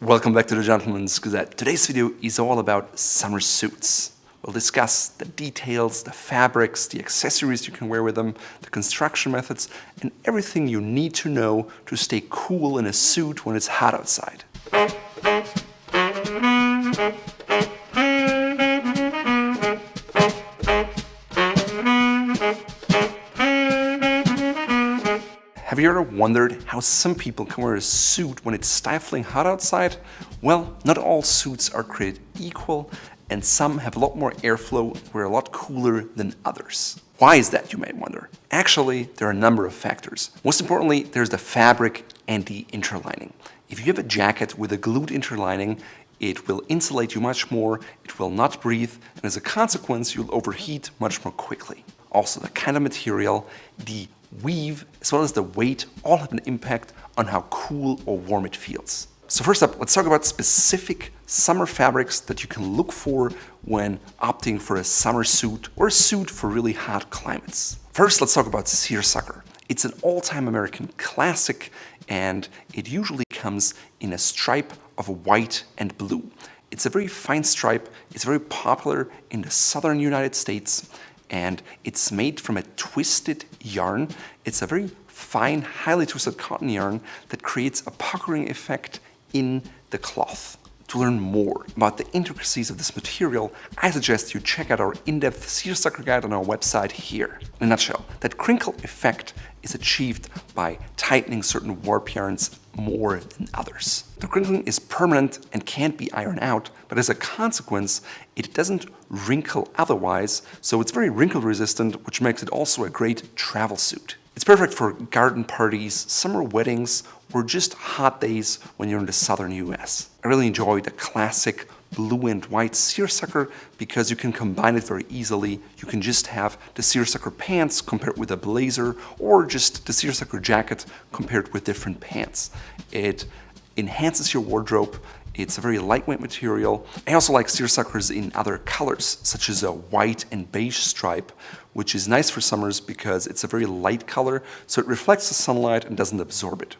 Welcome back to the Gentleman's Gazette. Today's video is all about summer suits. We'll discuss the details, the fabrics, the accessories you can wear with them, the construction methods, and everything you need to know to stay cool in a suit when it's hot outside. Have you ever wondered how some people can wear a suit when it's stifling hot outside? Well, not all suits are created equal, and some have a lot more airflow and we're a lot cooler than others. Why is that, you may wonder? Actually, there are a number of factors. Most importantly, there's the fabric and the interlining. If you have a jacket with a glued interlining, it will insulate you much more, it will not breathe, and as a consequence, you'll overheat much more quickly. Also, the kind of material, the weave, as well as the weight, all have an impact on how cool or warm it feels. So first up, let's talk about specific summer fabrics that you can look for when opting for a summer suit or a suit for really hot climates. First, let's talk about Seersucker. It's an all-time American classic, and it usually comes in a stripe of white and blue. It's a very fine stripe, it's very popular in the southern United States, and it's made from a twisted yarn. It's a very fine, highly twisted cotton yarn that creates a puckering effect in the cloth. To learn more about the intricacies of this material, I suggest you check out our in-depth Seersucker guide on our website here. In a nutshell, that crinkle effect is achieved by tightening certain warp yarns more than others. The crinkling is permanent and can't be ironed out, but as a consequence, it doesn't wrinkle otherwise, so it's very wrinkle resistant, which makes it also a great travel suit. It's perfect for garden parties, summer weddings, or just hot days when you're in the southern US. I really enjoy the classic blue and white seersucker because you can combine it very easily. You can just have the seersucker pants compared with a blazer, or just the seersucker jacket compared with different pants. It enhances your wardrobe. It's a very lightweight material. I also like seersuckers in other colors, such as a white and beige stripe, which is nice for summers because it's a very light color, so it reflects the sunlight and doesn't absorb it.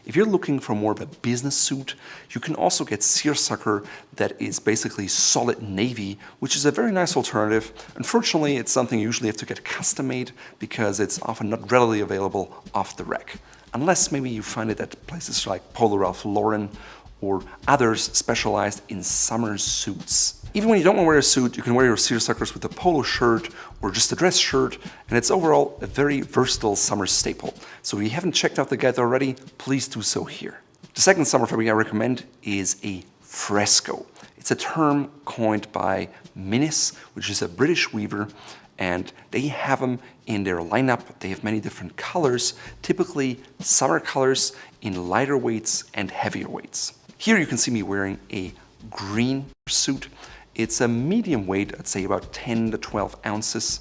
If you're looking for more of a business suit, you can also get seersucker that is basically solid navy, which is a very nice alternative. Unfortunately, it's something you usually have to get custom made because it's often not readily available off the rack, unless maybe you find it at places like Polo Ralph Lauren or others specialized in summer suits. Even when you don't want to wear a suit, you can wear your seersuckers with a polo shirt or just a dress shirt, and it's overall a very versatile summer staple. So if you haven't checked out the guide already, please do so here. The second summer fabric I recommend is a Fresco. It's a term coined by Minnis, which is a British weaver, and they have them in their lineup. They have many different colors, typically summer colors in lighter weights and heavier weights. Here you can see me wearing a green suit. It's a medium weight, I'd say about 10 to 12 ounces,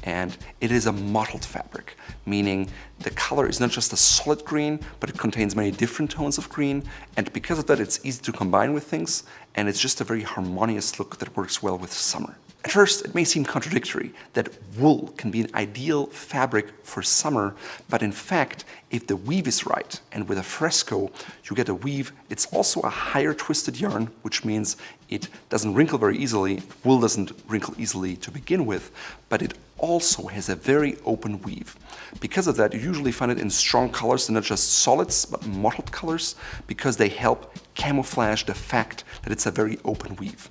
and it is a mottled fabric, meaning the color is not just a solid green, but it contains many different tones of green, and because of that it's easy to combine with things, and it's just a very harmonious look that works well with summer. At first, it may seem contradictory that wool can be an ideal fabric for summer, but in fact, if the weave is right, and with a Fresco, you get a weave, it's also a higher twisted yarn, which means it doesn't wrinkle very easily. Wool doesn't wrinkle easily to begin with, but it also has a very open weave. Because of that, you usually find it in strong colors and not just solids, but mottled colors, because they help camouflage the fact that it's a very open weave.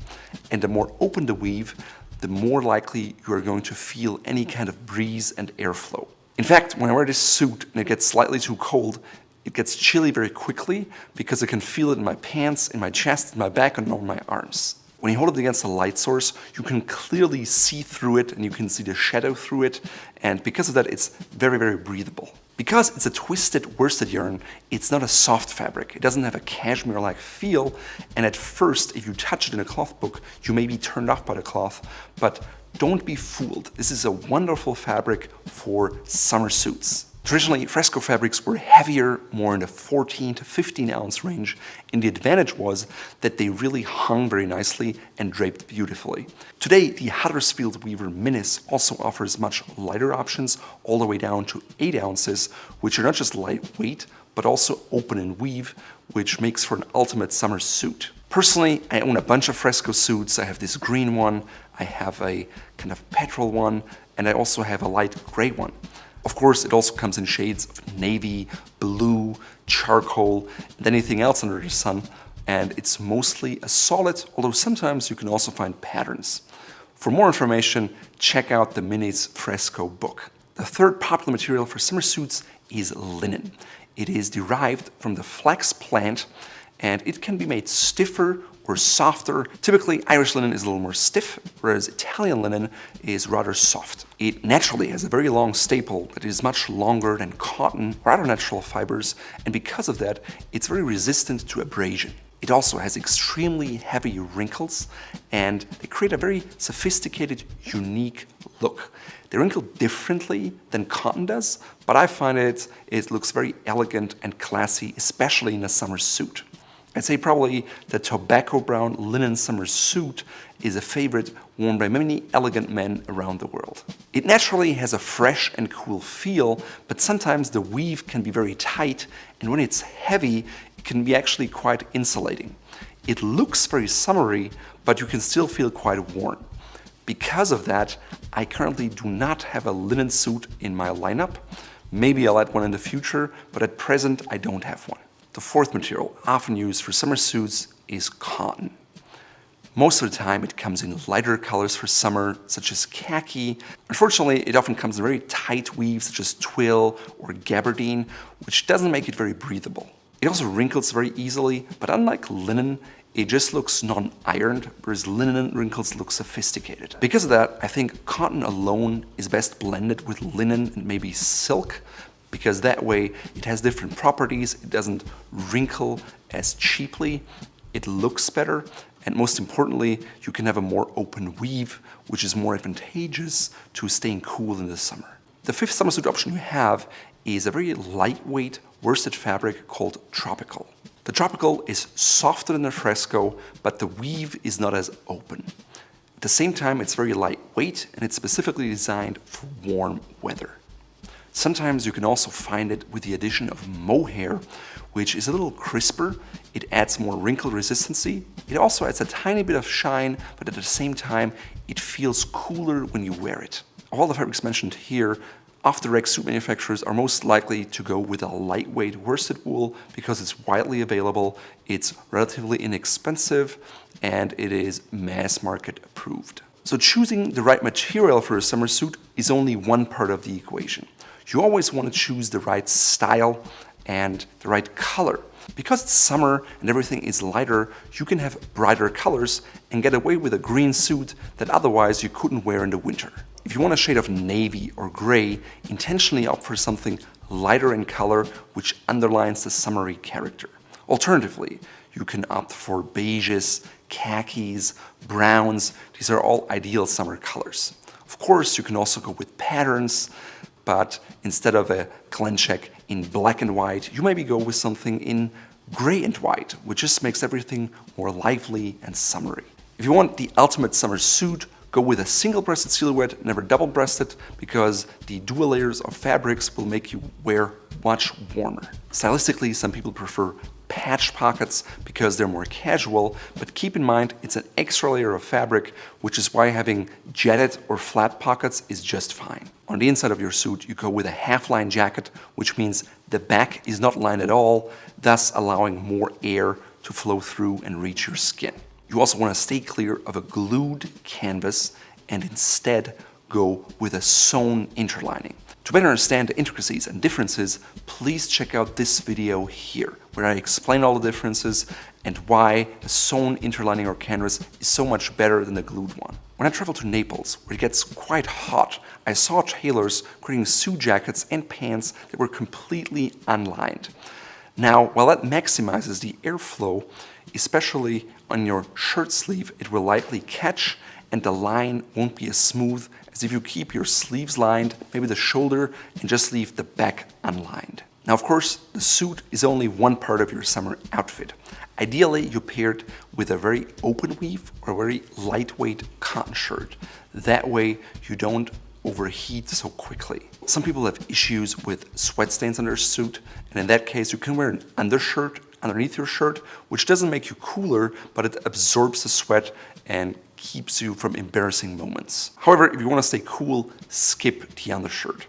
And the more open the weave, the more likely you are going to feel any kind of breeze and airflow. In fact, when I wear this suit and it gets slightly too cold, it gets chilly very quickly because I can feel it in my pants, in my chest, in my back, and on my arms. When you hold it against a light source, you can clearly see through it and you can see the shadow through it, and because of that, it's very, very breathable. Because it's a twisted worsted yarn, it's not a soft fabric. It doesn't have a cashmere-like feel, and at first, if you touch it in a cloth book, you may be turned off by the cloth, but don't be fooled. This is a wonderful fabric for summer suits. Traditionally, Fresco fabrics were heavier, more in the 14 to 15 ounce range, and the advantage was that they really hung very nicely and draped beautifully. Today, the Huddersfield weaver Minnis also offers much lighter options, all the way down to 8 ounces, which are not just lightweight, but also open in weave, which makes for an ultimate summer suit. Personally, I own a bunch of Fresco suits. I have this green one, I have a kind of petrol one, and I also have a light gray one. Of course, it also comes in shades of navy, blue, charcoal, and anything else under the sun, and it's mostly a solid, although sometimes you can also find patterns. For more information, check out the Minis Fresco book. The third popular material for summer suits is linen. It is derived from the flax plant, and it can be made stiffer or softer. Typically, Irish linen is a little more stiff, whereas Italian linen is rather soft. It naturally has a very long staple that is much longer than cotton or other natural fibers, and because of that, it's very resistant to abrasion. It also has extremely heavy wrinkles, and they create a very sophisticated, unique look. They wrinkle differently than cotton does, but I find it looks very elegant and classy, especially in a summer suit. I'd say probably the tobacco brown linen summer suit is a favorite worn by many elegant men around the world. It naturally has a fresh and cool feel, but sometimes the weave can be very tight, and when it's heavy, it can be actually quite insulating. It looks very summery, but you can still feel quite warm. Because of that, I currently do not have a linen suit in my lineup. Maybe I'll add one in the future, but at present I don't have one. The fourth material often used for summer suits is cotton. Most of the time it comes in lighter colors for summer, such as khaki. Unfortunately, it often comes in very tight weaves, such as twill or gabardine, which doesn't make it very breathable. It also wrinkles very easily, but unlike linen, it just looks non-ironed, whereas linen wrinkles look sophisticated. Because of that, I think cotton alone is best blended with linen and maybe silk, because that way it has different properties, it doesn't wrinkle as cheaply, it looks better, and most importantly, you can have a more open weave, which is more advantageous to staying cool in the summer. The fifth summer suit option you have is a very lightweight worsted fabric called tropical. The tropical is softer than the Fresco, but the weave is not as open. At the same time, it's very lightweight, and it's specifically designed for warm weather. Sometimes you can also find it with the addition of mohair, which is a little crisper. It adds more wrinkle resistancy. It also adds a tiny bit of shine, but at the same time, it feels cooler when you wear it. Of all the fabrics mentioned here, off-the-rack suit manufacturers are most likely to go with a lightweight worsted wool because it's widely available, it's relatively inexpensive, and it is mass market approved. So choosing the right material for a summer suit is only one part of the equation. You always want to choose the right style and the right color. Because it's summer and everything is lighter, you can have brighter colors and get away with a green suit that otherwise you couldn't wear in the winter. If you want a shade of navy or gray, intentionally opt for something lighter in color which underlines the summery character. Alternatively, you can opt for beiges, khakis, browns. These are all ideal summer colors. Of course, you can also go with patterns, but instead of a clan check in black and white, you maybe go with something in gray and white, which just makes everything more lively and summery. If you want the ultimate summer suit, go with a single-breasted silhouette, never double-breasted, because the dual layers of fabrics will make you wear much warmer. Stylistically, some people prefer patch pockets because they're more casual, but keep in mind it's an extra layer of fabric, which is why having jetted or flat pockets is just fine. On the inside of your suit, you go with a half-line jacket, which means the back is not lined at all, thus allowing more air to flow through and reach your skin. You also want to stay clear of a glued canvas and instead go with a sewn interlining. To better understand the intricacies and differences, please check out this video here, where I explain all the differences and why a sewn interlining or canvas is so much better than the glued one. When I traveled to Naples, where it gets quite hot, I saw tailors creating suit jackets and pants that were completely unlined. Now, while that maximizes the airflow, especially on your shirt sleeve, it will likely catch and the line won't be as smooth as if you keep your sleeves lined, maybe the shoulder, and just leave the back unlined. Now, of course, the suit is only one part of your summer outfit. Ideally, you pair it with a very open weave or a very lightweight cotton shirt. That way, you don't overheat so quickly. Some people have issues with sweat stains on their suit, and in that case, you can wear an undershirt underneath your shirt, which doesn't make you cooler, but it absorbs the sweat and keeps you from embarrassing moments. However, if you want to stay cool, skip the undershirt.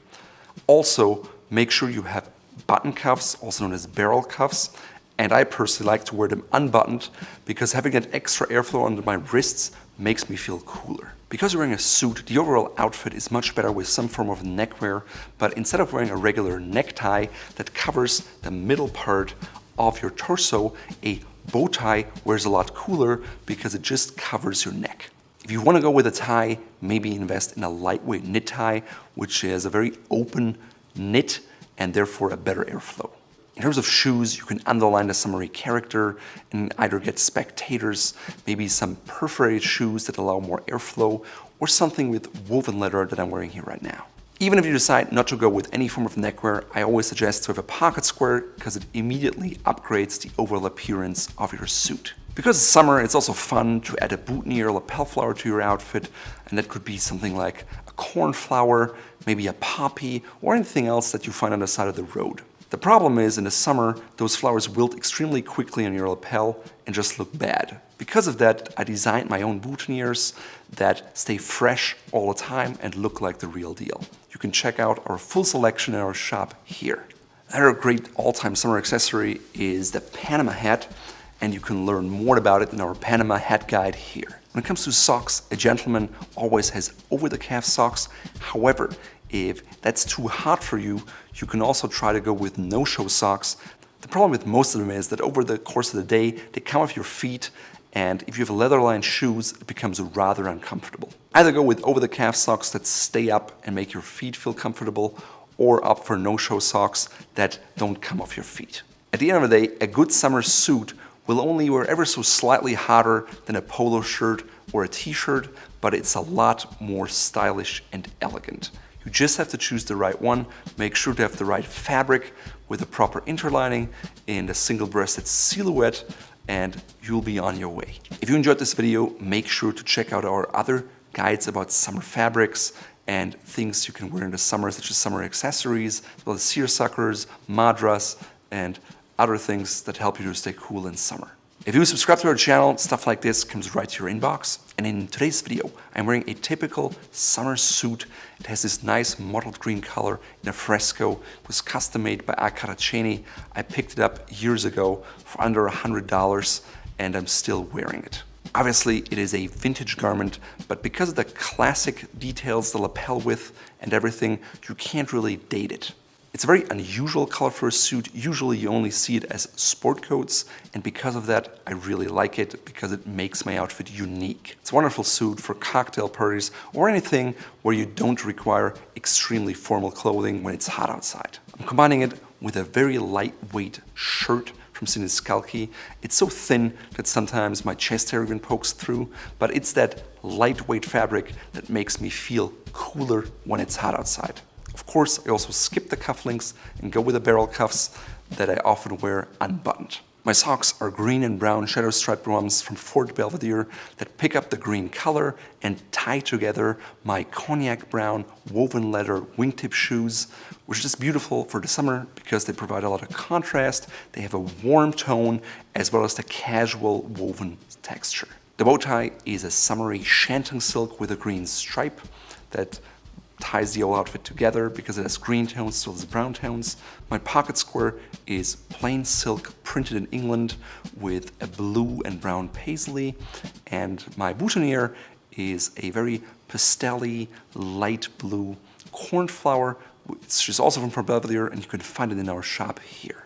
Also, make sure you have button cuffs, also known as barrel cuffs, and I personally like to wear them unbuttoned because having that extra airflow under my wrists makes me feel cooler. Because you're wearing a suit, the overall outfit is much better with some form of neckwear, but instead of wearing a regular necktie that covers the middle part of your torso, a bow tie wears a lot cooler because it just covers your neck. If you want to go with a tie, maybe invest in a lightweight knit tie, which has a very open knit and therefore a better airflow. In terms of shoes, you can underline the summery character and either get spectators, maybe some perforated shoes that allow more airflow, or something with woven leather that I'm wearing here right now. Even if you decide not to go with any form of neckwear, I always suggest to have a pocket square because it immediately upgrades the overall appearance of your suit. Because it's summer, it's also fun to add a boutonniere lapel flower to your outfit, and that could be something like a cornflower, maybe a poppy, or anything else that you find on the side of the road. The problem is, in the summer, those flowers wilt extremely quickly on your lapel and just look bad. Because of that, I designed my own boutonnieres that stay fresh all the time and look like the real deal. You can check out our full selection in our shop here. Another great all-time summer accessory is the Panama hat, and you can learn more about it in our Panama hat guide here. When it comes to socks, a gentleman always has over-the-calf socks. However, if that's too hot for you, you can also try to go with no-show socks. The problem with most of them is that over the course of the day, they come off your feet, and if you have leather-lined shoes, it becomes rather uncomfortable. Either go with over-the-calf socks that stay up and make your feet feel comfortable, or opt for no-show socks that don't come off your feet. At the end of the day, a good summer suit will only wear ever so slightly hotter than a polo shirt or a t-shirt, but it's a lot more stylish and elegant. You just have to choose the right one, make sure to have the right fabric with the proper interlining and a single-breasted silhouette, and you'll be on your way. If you enjoyed this video, make sure to check out our other guides about summer fabrics and things you can wear in the summer, such as summer accessories, as well as seersuckers, madras, and other things that help you to stay cool in summer. If you subscribe to our channel, stuff like this comes right to your inbox. And in today's video, I'm wearing a typical summer suit. It has this nice mottled green color in a Fresco. It was custom made by Caraceni. I picked it up years ago for under $100, and I'm still wearing it. Obviously, it is a vintage garment, but because of the classic details, the lapel width and everything, you can't really date it. It's a very unusual color for a suit. Usually you only see it as sport coats, and because of that, I really like it because it makes my outfit unique. It's a wonderful suit for cocktail parties or anything where you don't require extremely formal clothing when it's hot outside. I'm combining it with a very lightweight shirt from Seersucker. It's so thin that sometimes my chest hair even pokes through, but it's that lightweight fabric that makes me feel cooler when it's hot outside. Of course, I also skip the cufflinks and go with the barrel cuffs that I often wear unbuttoned. My socks are green and brown shadow striped ones from Fort Belvedere that pick up the green color and tie together my cognac brown woven leather wingtip shoes, which is just beautiful for the summer because they provide a lot of contrast. They have a warm tone as well as the casual woven texture. The bow tie is a summery shantung silk with a green stripe that ties the whole outfit together because it has green tones as well as brown tones. My pocket square is plain silk printed in England with a blue and brown paisley, and my boutonniere is a very pastel-y light blue cornflower. It's just also from Fort Belvedere, and you can find it in our shop here.